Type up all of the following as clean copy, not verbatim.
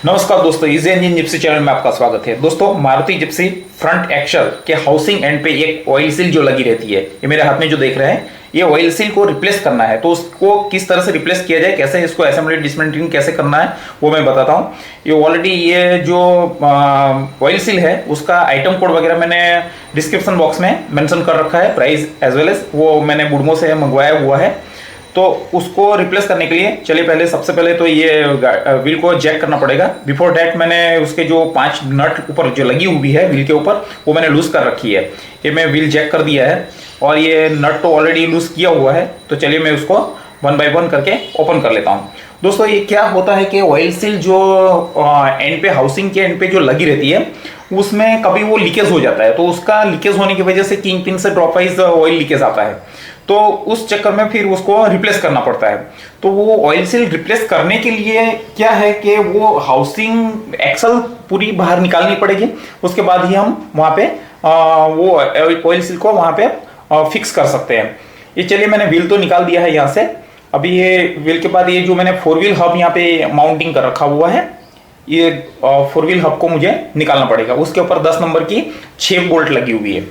नमस्कार दोस्तों, easy engine Gypsy channel में आपका स्वागत है। दोस्तों, मारुति जिप्सी फ्रंट एक्सल के हाउसिंग एंड पे एक ऑयल सील जो लगी रहती है, ये मेरे हाथ में जो देख रहे हैं, ये ऑयल सील को रिप्लेस करना है। तो उसको किस तरह से रिप्लेस किया जाए, कैसे इसको असेंबली डिसमेंटलिंग कैसे करना है, वो मैं बताता हूँ। ये ऑलरेडी ये जो ऑयल सील है उसका आइटम कोड वगैरह मैंने डिस्क्रिप्शन बॉक्स में मेंशन कर रखा है, प्राइस एज वेल एज वो मैंने बुडमो से मंगवाया हुआ है। तो उसको रिप्लेस करने के लिए चलिए पहले सबसे पहले तो ये व्हील को जैक करना पड़ेगा। बिफोर डैट मैंने उसके जो 5 नट ऊपर जो लगी हुई है व्हील के ऊपर, वो मैंने लूज कर रखी है। ये मैं व्हील जैक कर दिया है और ये नट तो ऑलरेडी लूज किया हुआ है। तो चलिए मैं उसको 1 बाय 1 करके ओपन कर लेता हूँ। दोस्तों, ये क्या होता है कि ऑयल सील जो एंड पे, हाउसिंग के एंड पे जो लगी रहती है, उसमें कभी वो लीकेज हो जाता है। तो उसका लीकेज होने की वजह से किंग पिन से ड्रॉप वाइज ऑयल लीकेज आता है। तो उस चक्कर में फिर उसको रिप्लेस करना पड़ता है। तो वो ऑयल सील रिप्लेस करने के लिए क्या है कि वो हाउसिंग एक्सल पूरी बाहर निकालनी पड़ेगी। उसके बाद ही हम वहाँ पे वो ऑयल सील को वहाँ पे फिक्स कर सकते हैं। ये चलिए मैंने व्हील तो निकाल दिया है यहाँ से। अभी ये व्हील के बाद ये जो मैंने 4 व्हील हब यहाँ पे माउंटिंग कर रखा हुआ है, ये 4 व्हील हब को मुझे निकालना पड़ेगा। उसके ऊपर 10 नंबर की 6 बोल्ट लगी हुई है।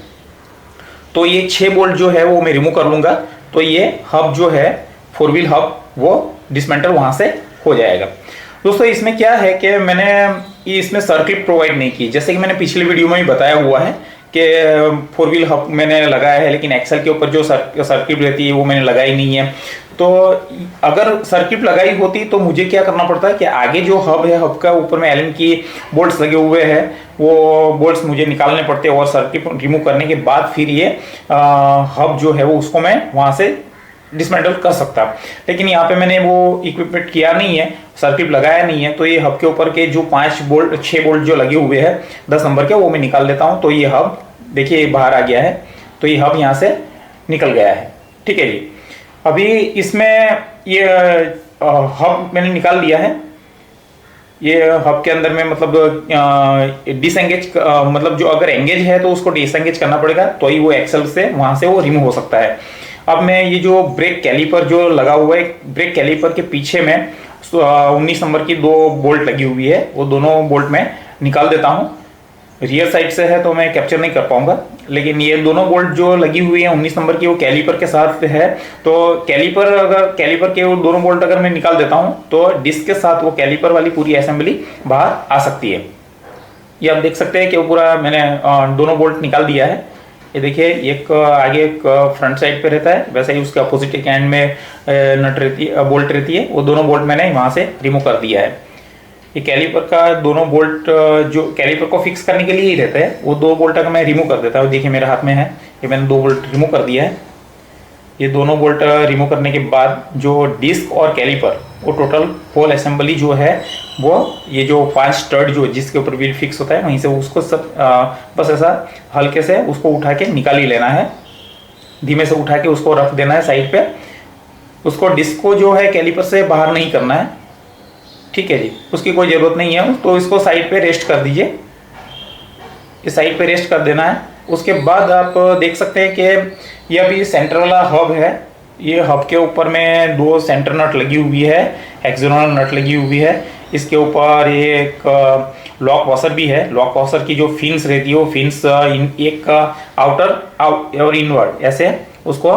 तो ये 6 बोल्ट जो है वो मैं रिमूव कर लूंगा। तो ये हब जो है 4 व्हील हब, वो डिसमेंटल वहां से हो जाएगा। दोस्तों, इसमें क्या है कि मैंने इसमें सर्किट प्रोवाइड नहीं की, जैसे कि मैंने पिछले वीडियो में भी बताया हुआ है कि 4 व्हील हब मैंने लगाया है, लेकिन एक्सल के ऊपर जो सर्किट रहती है वो मैंने लगाई नहीं है। तो अगर सर्किट लगाई होती तो मुझे क्या करना पड़ता है कि आगे जो हब है, हब का ऊपर में एलन की बोल्ट्स लगे हुए हैं, वो बोल्ट्स मुझे निकालने पड़ते हैं और सर्किट रिमूव करने के बाद फिर ये हब जो है वो उसको मैं वहां से डिसमेंटल कर सकता। लेकिन यहाँ पे मैंने वो इक्विपमेंट किया नहीं है, सर्किट लगाया नहीं है। तो ये हब के ऊपर के जो 6 बोल्ट जो लगे हुए हैं 10 नंबर के, वो मैं निकाल देता हूँ। तो ये हब देखिए बाहर आ गया है। तो ये हब यहाँ से निकल गया है। ठीक है जी। अभी इसमें ये हब मैंने निकाल लिया है। ये हब के अंदर में मतलब डिसएंगेज, मतलब जो अगर एंगेज है तो उसको डिसएंगेज करना पड़ेगा, तो ही वो एक्सल से वहां से वो रिमूव हो सकता है। अब मैं ये जो ब्रेक कैलिपर जो लगा हुआ है, ब्रेक कैलिपर के पीछे में 19 नंबर की 2 बोल्ट लगी हुई है, वो दोनों बोल्ट मैं निकाल देता हूँ। रियर साइड से है तो मैं कैप्चर नहीं कर पाऊंगा, लेकिन ये दोनों बोल्ट जो लगी हुई है 19 नंबर की, वो कैलिपर के साथ है। तो कैलिपर के वो दोनों बोल्ट अगर मैं निकाल देता हूं तो डिस्क के साथ वो कैलिपर वाली पूरी असेंबली बाहर आ सकती है। ये आप देख सकते हैं कि वो पूरा मैंने दोनों बोल्ट निकाल दिया है। ये देखिए, एक आगे एक फ्रंट साइड पे रहता है, वैसे ही उसके अपोजिट एक एंड में नट रहती है, बोल्ट रहती है। वो दोनों बोल्ट मैंने वहां से रिमूव कर दिया है। ये कैलिपर का दोनों बोल्ट जो कैलिपर को फिक्स करने के लिए ही रहते हैं, वो 2 बोल्ट अगर मैं रिमूव कर देता हूँ, देखिए मेरे हाथ में है, ये मैंने 2 बोल्ट रिमूव कर दिया है। ये दोनों बोल्ट रिमूव करने के बाद जो डिस्क और कैलिपर, वो टोटल होल असेंबली जो है, वो ये जो 5 स्टड जो जिसके ऊपर व्हील फिक्स होता है, वहीं से उसको सब बस ऐसा हल्के से उसको उठा के निकाल ही लेना है। धीमे से उठा के उसको रख देना है साइड पे। उसको डिस्क को जो है कैलिपर से बाहर नहीं करना है। ठीक है जी, उसकी कोई ज़रूरत नहीं है। तो इसको साइड पे रेस्ट कर दीजिए, इस साइड पे रेस्ट कर देना है। उसके बाद आप देख सकते हैं कि ये अभी सेंटर वाला हब है। ये हब के ऊपर में 2 सेंटर नट लगी हुई है, हेक्सागोनल नट लगी हुई है। इसके ऊपर एक लॉक वॉशर भी है। लॉक वॉशर की जो फिन्स रहती है, वो फिन्स एक आउटर और इनवर्ड ऐसे उसको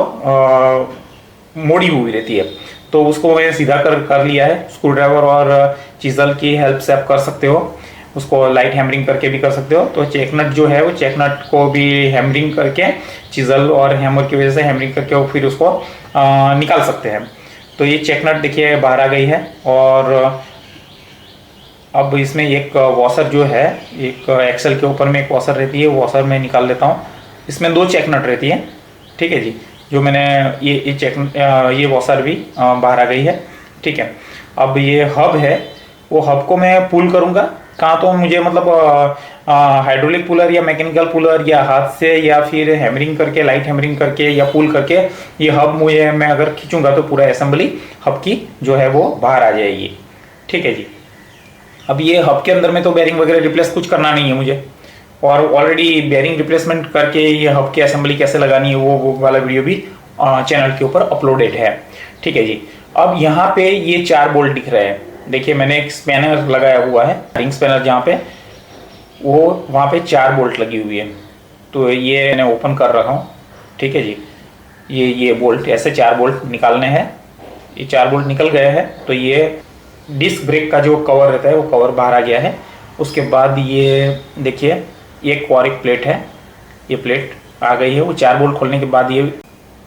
मोड़ी हुई रहती है। तो उसको मैं सीधा कर लिया है। स्क्रू ड्राइवर और चीजल की हेल्प से आप कर सकते हो, उसको लाइट हैमरिंग करके भी कर सकते हो। तो चेक नट जो है, वो चेक नट को भी हैमरिंग करके, चीजल और हैमर की वजह से हैमरिंग करके वो फिर उसको निकाल सकते हैं। तो ये चेक नट देखिए बाहर आ गई है। और अब इसमें एक वॉशर जो है, एक एक्सल के ऊपर में एक वॉशर रहती है, वॉशर मैं निकाल लेता हूँ। इसमें 2 चेक नट रहती है। ठीक है जी, जो मैंने ये वॉशर भी बाहर आ गई है। ठीक है। अब ये हब है, वो हब को मैं पुल करूंगा। कहाँ तो मुझे मतलब हाइड्रोलिक पुलर या मैकेनिकल पुलर या हाथ से या फिर हैमरिंग करके, लाइट हैमरिंग करके या पुल करके ये हब मुझे मैं अगर खींचूंगा तो पूरा असेंबली हब की जो है वो बाहर आ जाएगी। ठीक है जी। अब ये हब के अंदर में तो बेरिंग वगैरह रिप्लेस कुछ करना नहीं है मुझे, और ऑलरेडी बेरिंग रिप्लेसमेंट करके ये हब की असेंबली कैसे लगानी है वो वाला वीडियो भी चैनल के ऊपर अपलोडेड है। ठीक है जी। अब यहाँ पे ये 4 बोल्ट दिख रहे हैं, देखिए मैंने एक स्पैनर लगाया हुआ है, रिंग स्पैनर, जहाँ पे वो वहाँ पे 4 बोल्ट लगी हुई है। तो ये मैंने ओपन कर रखा हूँ, ठीक है जी। ये बोल्ट ऐसे 4 बोल्ट निकालने हैं। ये 4 बोल्ट निकल गए हैं। तो ये डिस्क ब्रेक का जो कवर रहता है वो कवर बाहर आ गया है। उसके बाद ये देखिए ये क्वारिक प्लेट है, ये प्लेट आ गई है। वो 4 बोल्ट खोलने के बाद ये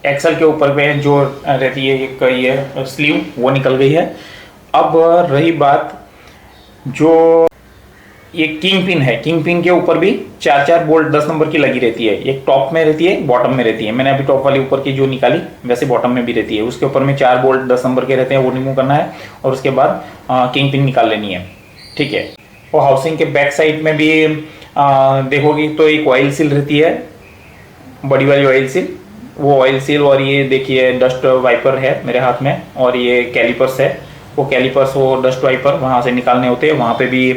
एक्सल के ऊपर में जो रहती है एक ये स्लीव, वो निकल गई है। अब रही बात जो ये किंग पिन है, किंग पिन के ऊपर भी 4 बोल्ट 10 नंबर की लगी रहती है। एक टॉप में रहती है, बॉटम में रहती है। मैंने अभी टॉप वाली ऊपर की जो निकाली, वैसे बॉटम में भी रहती है। उसके ऊपर में 4 बोल्ट 10 नंबर के रहते हैं, वो रिमूव करना है। और उसके बाद किंग पिन निकाल लेनी है, ठीक है। और हाउसिंग के बैक साइड में भी देखोगी तो एक ऑयल सील रहती है, बड़ी वाली ऑयल सील। वो ऑयल सील और ये देखिए डस्ट वाइपर है मेरे हाथ में, और ये कैलिपर्स है। वो कैलिपर्स, वो डस्ट वाइपर वहाँ से निकालने होते हैं। वहाँ पे भी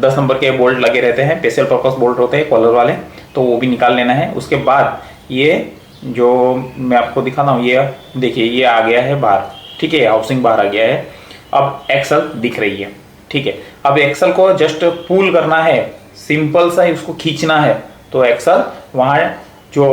10 नंबर के बोल्ट लगे रहते हैं, स्पेशल पर्पस बोल्ट होते हैं कॉलर वाले, तो वो भी निकाल लेना है। उसके बाद ये जो मैं आपको दिखाता हूँ, ये देखिए ये आ गया है बाहर, ठीक है। हाउसिंग बाहर आ गया है। अब एक्सल दिख रही है, ठीक है। अब एक्सल को जस्ट पुल करना है, सिंपल सा ही उसको खींचना है। तो एक्सल वहाँ जो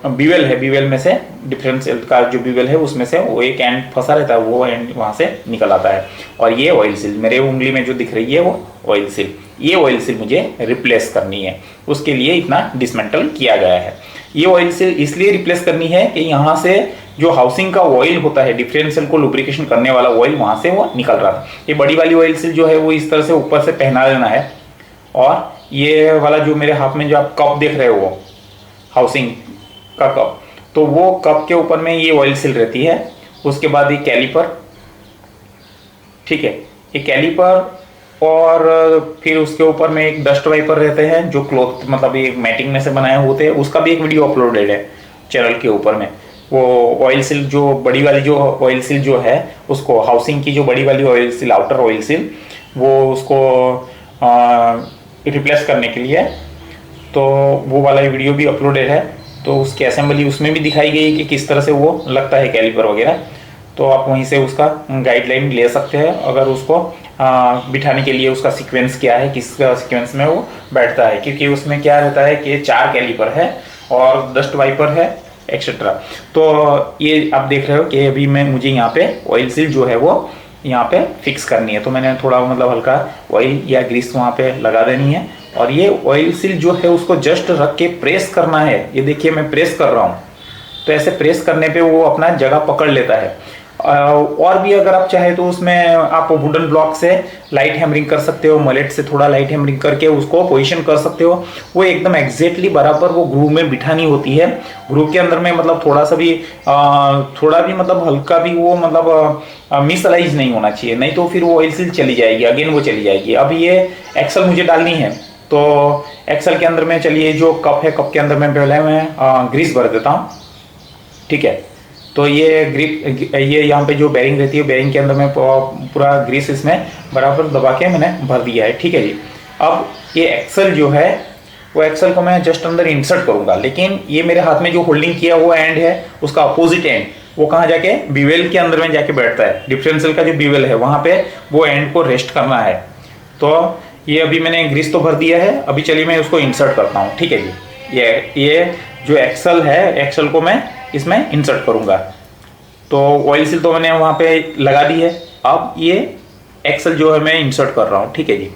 बीवेल है, बीवेल में से डिफरेंशियल का जो बीवेल है उसमें से वो एक एंड फंसा रहता है, वो एंड वहाँ से निकल आता है। और ये ऑयल सील मेरे उंगली में जो दिख रही है वो ऑयल सील, ये ऑयल सील मुझे रिप्लेस करनी है। उसके लिए इतना डिसमेंटल किया गया है। ये ऑयल सील इसलिए रिप्लेस करनी है कि यहाँ से जो हाउसिंग का ऑयल होता है, डिफरेंशियल को लुब्रिकेशन करने वाला ऑयल, वहाँ से वो निकल रहा था। ये बड़ी वाली ऑयल सील जो है वो इस तरह से ऊपर से पहना लेना है। और ये वाला जो मेरे हाथ में जो आप कप देख रहे हो, हाउसिंग का कप, तो वो कप के ऊपर में ये ऑयल सील रहती है। उसके बाद ये कैलिपर, ठीक है, ये कैलिपर। और फिर उसके ऊपर में एक डस्ट वाइपर रहते हैं जो क्लॉथ मतलब ये मैटिंग में से बनाए होते हैं। उसका भी एक वीडियो अपलोडेड है चैनल के ऊपर में। वो ऑयल सील जो बड़ी वाली जो ऑयल सील जो है उसको, हाउसिंग की जो बड़ी वाली oil seal, outer oil seal, वो उसको रिप्लेस करने के लिए, तो वो वाला वीडियो भी अपलोडेड है। तो उसकी असेंबली उसमें भी दिखाई गई कि किस तरह से वो लगता है कैलिपर वगैरह। तो आप वहीं से उसका गाइडलाइन ले सकते हैं, अगर उसको बिठाने के लिए उसका सीक्वेंस क्या है, किस सीक्वेंस में वो बैठता है। क्योंकि उसमें क्या रहता है कि 4 कैलिपर है और डस्ट वाइपर है एक्सेट्रा। तो ये आप देख रहे हो कि अभी मुझे यहाँ पे ऑयल सील जो है वो यहाँ पे फिक्स करनी है। तो मैंने थोड़ा मतलब हल्का ऑयल या ग्रीस वहाँ पे लगा देनी है। और ये ऑयल सील जो है उसको जस्ट रख के प्रेस करना है। ये देखिए मैं प्रेस कर रहा हूँ, तो ऐसे प्रेस करने पे वो अपना जगह पकड़ लेता है। और भी अगर आप चाहे तो उसमें आप वुडन ब्लॉक से लाइट हैमरिंग कर सकते हो, मलेट से थोड़ा लाइट हैमरिंग करके उसको पोजीशन कर सकते हो। वो एकदम एग्जैक्टली बराबर वो ग्रूव में बिठानी होती है। ग्रूव के अंदर में मतलब थोड़ा सा भी थोड़ा भी मतलब हल्का भी वो मतलब मिसअलाइज नहीं होना चाहिए, नहीं तो फिर वो ऑयल सील चली जाएगी, अगेन वो चली जाएगी। अब ये एक्सल मुझे डालनी है, तो एक्सल के अंदर में चलिए जो कप है, कप के अंदर में पहले मैं ग्रीस भर देता हूँ, ठीक है। तो ये ग्रिप, ये यहाँ पे जो बेरिंग रहती है, बेरिंग के अंदर में पूरा ग्रीस इसमें बराबर दबा के मैंने भर दिया है, ठीक है जी। अब ये एक्सल जो है वो एक्सल को मैं जस्ट अंदर इंसर्ट करूंगा, लेकिन ये मेरे हाथ में जो होल्डिंग किया वो एंड है, उसका अपोजिट एंड वो कहाँ जाके बीवेल के अंदर में जाके बैठता है। डिफरेंशियल का जो बीवेल है वहाँ पे वो एंड को रेस्ट करना है। तो ये अभी मैंने ग्रीस तो भर दिया है, अभी चलिए मैं उसको इंसर्ट करता हूँ, ठीक है जी। ये जो एक्सल है, एक्सल को मैं इसमें इंसर्ट करूंगा। तो ऑयल सील तो मैंने वहाँ पे लगा दी है। अब ये एक्सल जो है मैं इंसर्ट कर रहा हूँ, ठीक है जी।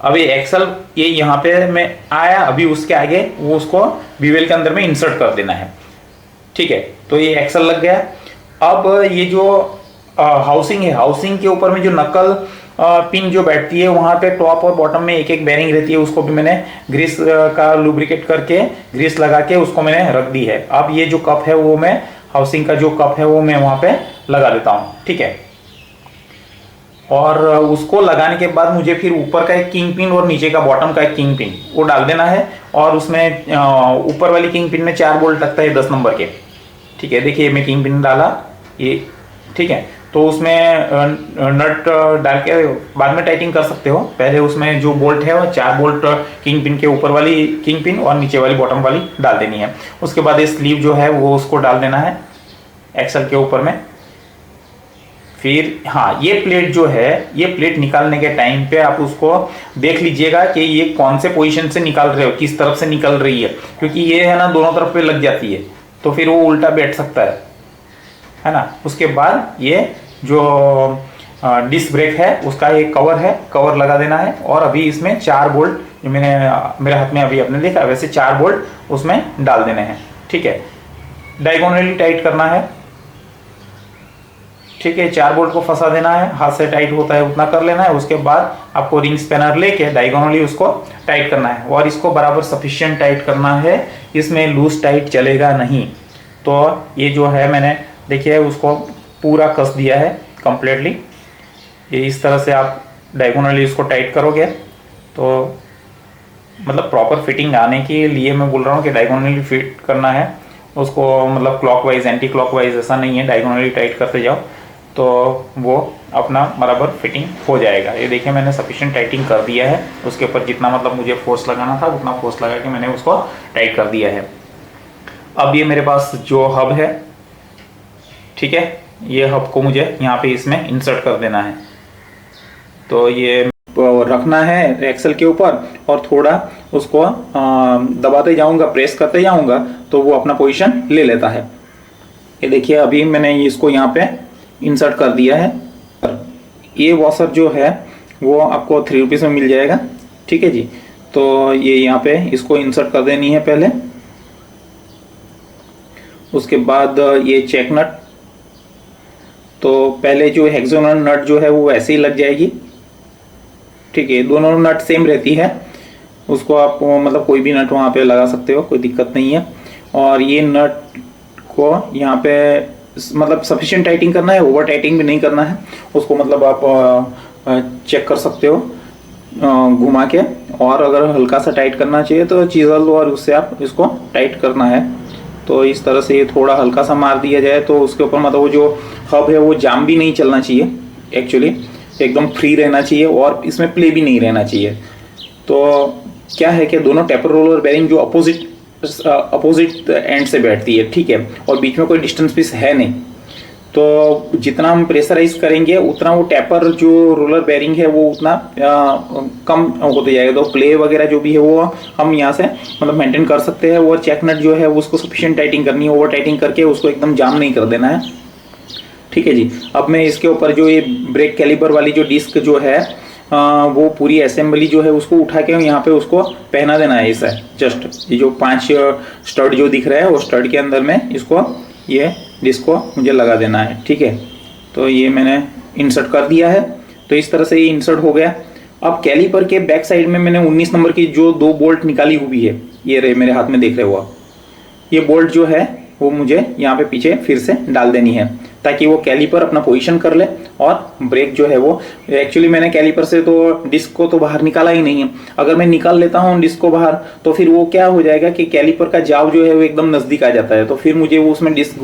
अब ये एक्सल ये यहाँ पे मैं आया, अभी उसके आगे वो उसको बीवेल के अंदर में इंसर्ट कर देना है, ठीक है। तो ये एक्सल लग गया। अब ये जो हाउसिंग है, हाउसिंग के ऊपर में जो नकल पिन जो बैठती है वहाँ पे टॉप और बॉटम में एक एक बेरिंग रहती है, उसको भी मैंने ग्रीस का लुब्रिकेट करके ग्रीस लगा के उसको मैंने रख दी है। अब ये जो कप है वो मैं हाउसिंग का जो कप है वो मैं वहाँ पे लगा देता हूँ, ठीक है। और उसको लगाने के बाद मुझे फिर ऊपर का एक किंग पिन और नीचे का बॉटम का एक किंग पिन वो डाल देना है। और उसमें ऊपर वाली किंग पिन में 4 बोल्ट लगता है 10 नंबर के, ठीक है। देखिए मैं किंग पिन डाला ये, ठीक है। तो उसमें नट डाल के बाद में टाइटिंग कर सकते हो। पहले उसमें जो बोल्ट है वो 4 बोल्ट किंग पिन के ऊपर वाली किंग पिन और नीचे वाली बॉटम वाली डाल देनी है। उसके बाद ये स्लीव जो है वो उसको डाल देना है एक्सल के ऊपर में। फिर हाँ, ये प्लेट जो है, ये प्लेट निकालने के टाइम पे आप उसको देख लीजिएगा कि ये कौन से पोजीशन से निकाल रहे हो, किस तरफ से निकल रही है, क्योंकि ये है ना दोनों तरफ पे लग जाती है तो फिर वो उल्टा बैठ सकता है ना। उसके बाद ये जो डिस्क ब्रेक है उसका एक कवर है, कवर लगा देना है। और अभी इसमें 4 बोल्ट जो मेरे हाथ में अभी आपने देखा, वैसे 4 बोल्ट उसमें डाल देने हैं। ठीक है, डायगोनली टाइट करना है। ठीक है, 4 बोल्ट को फंसा देना है, हाथ से टाइट होता है उतना कर लेना है। उसके बाद आपको रिंग स्पैनर लेके डायगोनली उसको टाइट करना है और इसको बराबर सफिशिएंट टाइट करना है, इसमें लूज टाइट चलेगा नहीं। तो ये जो है मैंने देखिए उसको पूरा कस दिया है कंप्लीटली। ये इस तरह से आप डायगोनली इसको टाइट करोगे तो मतलब प्रॉपर फिटिंग आने के लिए मैं बोल रहा हूँ कि डायगोनली फिट करना है उसको, मतलब क्लॉकवाइज एंटी क्लॉकवाइज ऐसा नहीं है, डायगोनली टाइट करते जाओ तो वो अपना बराबर फिटिंग हो जाएगा। ये देखिए मैंने सफिशिएंट टाइटिंग कर दिया है, उसके ऊपर जितना मतलब मुझे फोर्स लगाना था उतना फोर्स लगा के मैंने उसको टाइट कर दिया है। अब ये मेरे पास जो हब है, ठीक है, ये हब को मुझे यहाँ पे इसमें इंसर्ट कर देना है। तो ये रखना है एक्सल के ऊपर और थोड़ा उसको दबाते जाऊंगा, प्रेस करते जाऊंगा तो वो अपना पोजीशन ले लेता है। ये देखिए अभी मैंने इसको यहाँ पे इंसर्ट कर दिया है। ये वॉशर जो है वो आपको 3 रुपीज़ में मिल जाएगा। ठीक है जी, तो ये यहाँ पे इसको इंसर्ट कर देनी है पहले। उसके बाद ये चेक नट, तो पहले जो हेक्सागोनल नट जो है वो ऐसे ही लग जाएगी। ठीक है, दोनों नट सेम रहती है, उसको आप मतलब कोई भी नट वहाँ पे लगा सकते हो, कोई दिक्कत नहीं है। और ये नट को यहाँ पे मतलब सफिशिएंट टाइटिंग करना है, ओवर टाइटिंग भी नहीं करना है उसको, मतलब आप चेक कर सकते हो घुमा के। और अगर हल्का सा टाइट करना चाहिए तो चीज़ल और उससे आप इसको टाइट करना है। तो इस तरह से ये थोड़ा हल्का सा मार दिया जाए तो उसके ऊपर मतलब वो जो हब है वो जाम भी नहीं चलना चाहिए, एक्चुअली एकदम फ्री रहना चाहिए और इसमें प्ले भी नहीं रहना चाहिए। तो क्या है कि दोनों टेपर रोलर बेरिंग जो अपोजिट एंड से बैठती है, ठीक है, और बीच में कोई डिस्टेंस पीस है नहीं, तो जितना हम प्रेशराइज करेंगे उतना वो टेपर जो रोलर बेरिंग है वो उतना कम होते जाएगा। तो प्ले वगैरह जो भी है वो हम यहाँ से मतलब मेंटेन कर सकते हैं। और चेक नट जो है उसको सफिशिएंट टाइटिंग करनी है, ओवर टाइटिंग करके उसको एकदम जाम नहीं कर देना है। ठीक है जी, अब मैं इसके ऊपर जो ये ब्रेक कैलिपर वाली जो डिस्क जो है वो पूरी असेंबली जो है उसको उठा के यहाँ पे उसको पहना देना है। ऐसा जस्ट ये जो 5 स्टड जो दिख रहा है वो स्टड के अंदर में इसको ये डिस्क को मुझे लगा देना है। ठीक है, तो ये मैंने इंसर्ट कर दिया है। तो इस तरह से ये इंसर्ट हो गया। अब कैलिपर के बैक साइड में मैंने 19 नंबर की जो 2 बोल्ट निकाली हुई है, ये रहे मेरे हाथ में देख रहे हो, ये बोल्ट जो है वो मुझे यहाँ पे पीछे फिर से डाल देनी है ताकि वो कैलिपर अपना पोजीशन कर ले और ब्रेक जो है वो, एक्चुअली मैंने कैलिपर से तो डिस्क को तो बाहर निकाला ही नहीं है। अगर मैं निकाल लेता हूँ डिस्क को बाहर तो फिर वो क्या हो जाएगा कि कैलिपर का जाव जो है वो एकदम नज़दीक आ जाता है। तो फिर मुझे वो उसमें डिस्क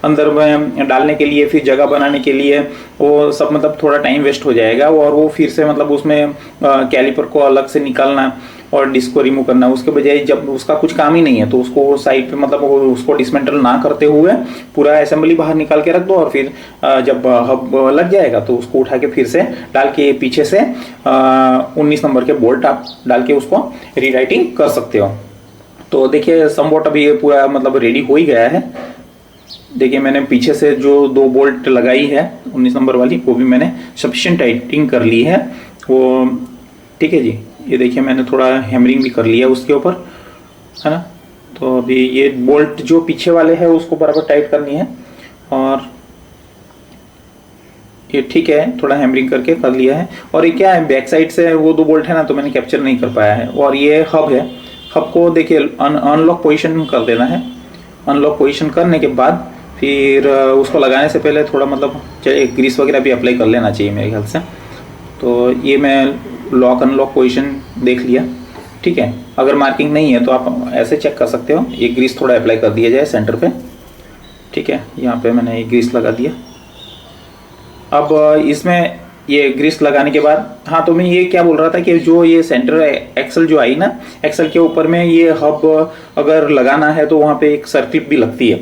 अंदर में डालने के लिए, फिर जगह बनाने के लिए वो सब मतलब थोड़ा टाइम वेस्ट हो जाएगा और वो फिर से मतलब उसमें कैलिपर को अलग से निकालना और डिस्क को रिमूव करना, उसके बजाय जब उसका कुछ काम ही नहीं है तो उसको साइड पे मतलब उसको डिसमेंटल ना करते हुए पूरा असेंबली बाहर निकाल के रख दो और फिर जब हब लग जाएगा तो उसको उठा के फिर से डाल के पीछे से 19 नंबर के बोल्ट आप डाल के उसको रीराइटिंग कर सकते हो। तो देखिए समवॉट अभी ये पूरा मतलब रेडी हो ही गया है। देखिए मैंने पीछे से जो 2 बोल्ट लगाई है 19 नंबर वाली वो भी मैंने सफिशिएंट टाइटिंग कर ली है वो। ठीक है जी, ये देखिए मैंने थोड़ा हैमरिंग भी कर लिया उसके ऊपर, है ना। तो अभी ये बोल्ट जो पीछे वाले हैं उसको बराबर टाइट करनी है और ये ठीक है थोड़ा हैमरिंग करके कर लिया है। और ये क्या है बैक साइड से वो 2 बोल्ट है ना तो मैंने कैप्चर नहीं कर पाया है। और ये हब है, हब को देखिए अनलॉक पोजीशन कर देना है। अनलॉक पोजीशन करने के बाद फिर उसको लगाने से पहले थोड़ा मतलब चलिए ग्रीस वगैरह भी अप्लाई कर लेना चाहिए मेरे ख्याल से। तो ये मैं लॉक अनलॉक पोजीशन देख लिया। ठीक है, अगर मार्किंग नहीं है तो आप ऐसे चेक कर सकते हो। ये ग्रीस थोड़ा अप्लाई कर दिया जाए सेंटर पे। ठीक है, यहाँ पे मैंने ये ग्रीस लगा दिया। अब इसमें ये ग्रीस लगाने के बाद, हाँ तो मैं ये क्या बोल रहा था कि जो ये सेंटर एक्सल जो आई ना, एक्सल के ऊपर में ये हब अगर लगाना है तो वहाँ पे एक सर्किल भी लगती है।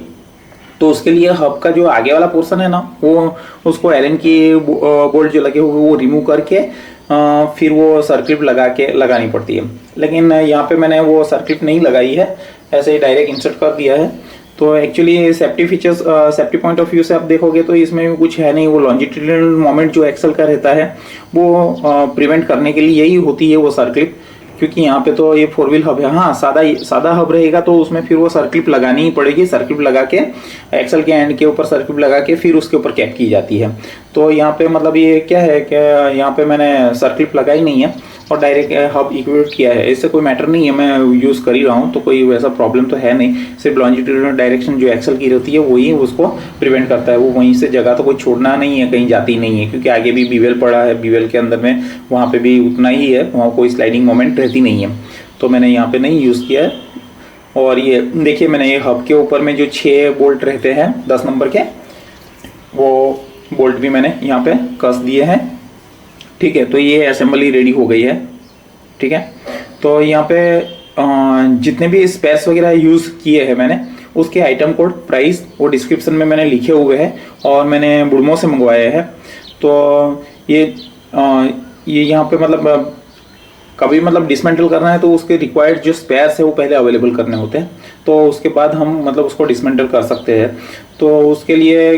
तो उसके लिए हब का जो आगे वाला पोर्शन है ना, वो उसको एलन की बोल्ट जो लगे हुए वो रिमूव करके फिर वो सर्किट लगानी पड़ती है। लेकिन यहाँ पे मैंने वो सर्किट नहीं लगाई है, ऐसे ही डायरेक्ट इंसर्ट कर दिया है। तो actually safety features, safety point of view से आप देखोगे तो इसमें भी कुछ है नहीं। वो लॉन्जिट्यूडिनल मोमेंट जो एक्सल का रहता है वो प्रिवेंट करने के लिए यही होती है वो सर्किट, क्योंकि यहाँ पे तो ये 4 व्हील हब है। हाँ, सादा हब रहेगा तो उसमें फिर वो सर्किट लगानी ही पड़ेगी। सर्किट लगा के एक्सल के एंड के ऊपर सर्किट लगा के फिर उसके ऊपर कैप की जाती है। तो यहाँ पे मतलब ये क्या है कि यहाँ पे मैंने सर्किट लगाई नहीं है और डायरेक्ट हब इक्विप किया है। इससे कोई मैटर नहीं है, मैं यूज़ कर ही रहा हूँ तो कोई वैसा प्रॉब्लम तो है नहीं। सिर्फ लॉन्जिट्यूडिनल डायरेक्शन जो एक्सल की रहती है वही उसको प्रिवेंट करता है। वो वहीं से जगह तो कोई छोड़ना नहीं है, कहीं जाती नहीं है, क्योंकि आगे भी बीवेल पड़ा है, बीवेल के अंदर में वहाँ पे भी उतना ही है, वहाँ कोई स्लाइडिंग मोमेंट रहती नहीं है। तो मैंने यहाँ पे नहीं यूज़ किया है। और ये देखिए, मैंने ये हब के ऊपर में जो 6 बोल्ट रहते हैं 10 नंबर के, वो बोल्ट भी मैंने यहाँ पे कस दिए हैं। ठीक है, तो ये असेंबली रेडी हो गई है। ठीक है, तो यहाँ पे जितने भी स्पेस वगैरह यूज़ किए हैं मैंने, उसके आइटम कोड, प्राइस वो डिस्क्रिप्शन में मैंने लिखे हुए हैं और मैंने बुड़मो से मंगवाए हैं। तो ये यहाँ पे मतलब कभी मतलब डिसमेंटल करना है तो उसके रिक्वायर्ड जो स्पेयर्स है वो पहले अवेलेबल करने होते हैं, तो उसके बाद हम मतलब उसको डिसमेंटल कर सकते हैं। तो उसके लिए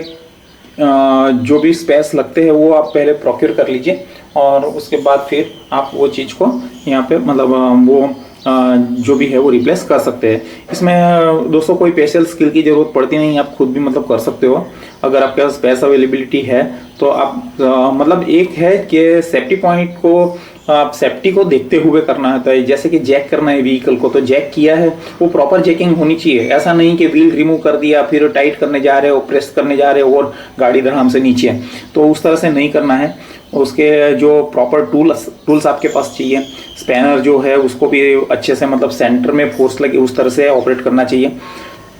जो भी स्पेस लगते हैं वो आप पहले प्रोक्योर कर लीजिए और उसके बाद फिर आप वो चीज़ को यहाँ पे मतलब वो जो भी है वो रिप्लेस कर सकते हैं। इसमें दोस्तों कोई स्पेशल स्किल की ज़रूरत पड़ती नहीं, आप खुद भी मतलब कर सकते हो अगर आपके पास स्पेस अवेलेबिलिटी है तो। आप मतलब एक है कि सेफ्टी पॉइंट को आप सेफ्टी को देखते हुए करना होता है। जैसे कि जैक करना है व्हीकल को, तो जैक किया है वो प्रॉपर जैकिंग होनी चाहिए। ऐसा नहीं कि व्हील रिमूव कर दिया फिर टाइट करने जा रहे हो, प्रेस करने जा रहे हो और गाड़ी धड़ाम से नीचे है, तो उस तरह से नहीं करना है। उसके जो प्रॉपर टूल्स आपके पास चाहिए, स्पैनर जो है उसको भी अच्छे से मतलब सेंटर में फोर्स लगे उस तरह से ऑपरेट करना चाहिए।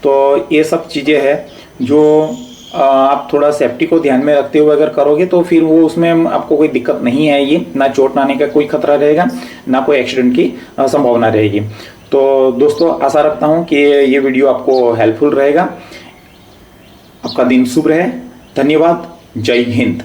तो ये सब चीज़ें हैं जो आप थोड़ा सेफ्टी को ध्यान में रखते हुए अगर करोगे तो फिर वो उसमें आपको कोई दिक्कत नहीं आएगी, ना चोट आने का कोई खतरा रहेगा, ना कोई एक्सीडेंट की संभावना रहेगी। तो दोस्तों आशा रखता हूँ कि ये वीडियो आपको हेल्पफुल रहेगा। आपका दिन शुभ रहे। धन्यवाद। जय हिंद।